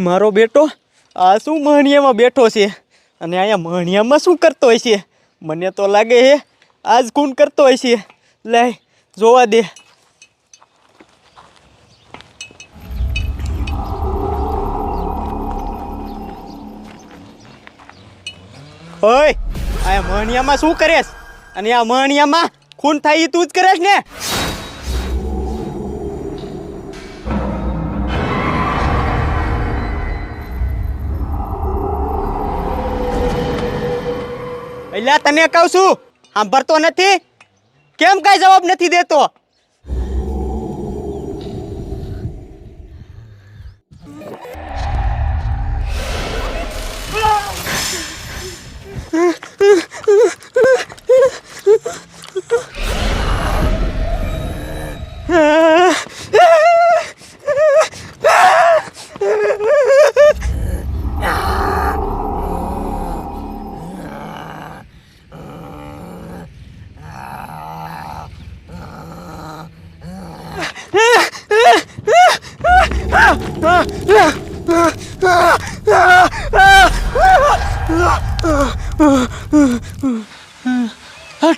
મારો બેટો આ શું મહણિયામાં બેઠો છે અને અહીંયા મહણિયામાં શું કરતો હોય છે? મને તો લાગે છે આજ ખૂન કરતો હોય છે. લાય જોવા દે. ઓય આ મહણિયામાં શું કરેશ? અને આ મહણિયામાં ખૂન થાય એ તું જ કરેશ ને? એટલે તને કહું છું સાંભળતો નથી? કેમ કાંઈ જવાબ નથી દેતો?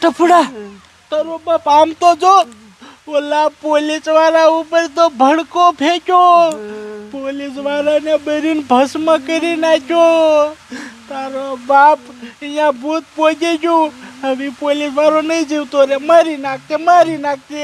ટપુડા તારો બાપ આમ તો જો ઓલા પોલીસ વાળા ઉપર તો ભડકો ફેંક્યો, પોલીસ વાળાને બરીને ભસ્મ કરી નાખ્યો. તારો બાપ અહીંયા ભૂત પહોંચી ગયું. હવે પોલીસ વાળો નહીં જીવતો રે, મારી નાખતે.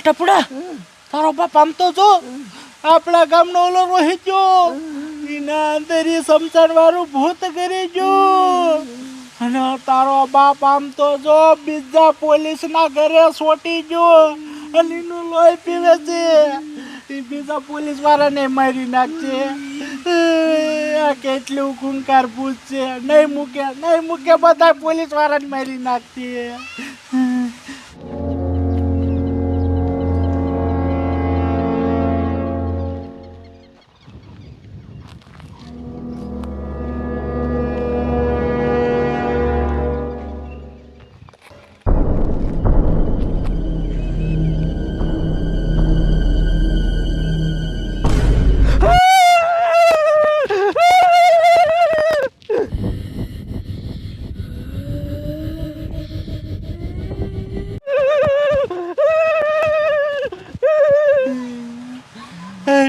ટપુડા તારો બાપ આમ તો જો આપણા ગામનો ઓલો રોહિત ગયો, એના અંદર સમસાણ વાળું ભૂત કરી ગયો. અને તારો બાપ આમ તો જો બીજા પોલીસ ના ઘરે સોટી ગયો અને એનું લોહી પીવે છે. એ બીજા પોલીસ વાળાને મારી નાખશે. આ કેટલું ખૂંખાર ભૂત છે. નહીં મૂકે બધા પોલીસ વાળાને મારી નાખશે.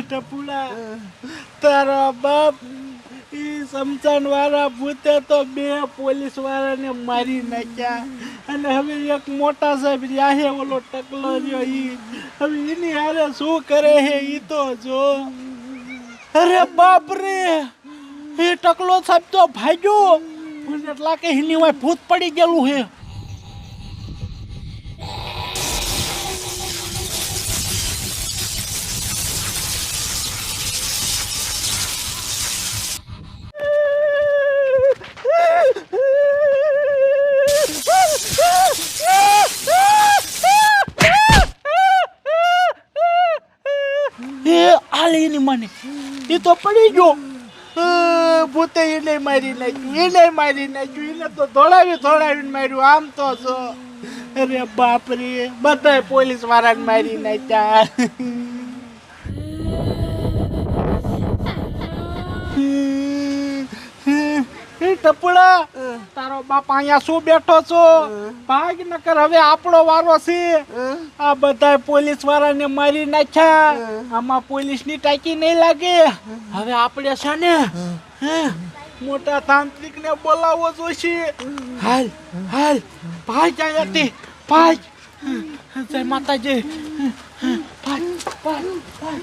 ટપુડા તારા બાપ ઈ સમસાન વાળા ભૂતે તો 2 પોલીસ વાળાને મારી નાખ્યા. અને હવે એક મોટા સાહેબ રહ્યા હે, ઓલો ટકલો રહ્યો ઈ હવે એની હારે શું કરે હે ઈ તો જો. અરે બાપ રે, એ ટકલો સાહેબ તો ભાગ્યો. મને એટલા કે એની વાય ભૂત પડી ગયેલું હે. મને એ તો પડી ગયો. ભૂતે એને મારી નાખ્યું. એને તો ધોળાવીને માર્યું. આમ તો જો અરે બાપ રે, બધા પોલીસ વાળાને મારી નાખ્યા. ટપુડા તારો બાપ અહીંયા શું બેઠો છો? ભાગ નકર હવે આપણો વારો છે. આ બધા પોલીસ વાળાને મારી નાખ્યા. આમાં પોલીસ ની ટાંકી નહીં લાગે. હવે આપણે છે ને મોટા તાંત્રિક ને બોલાવવો જોઈશે. હાલ ભાગ અહીંયાથી. ભાઈ જય માતાજી ભાઈ ભાઈ ભાઈ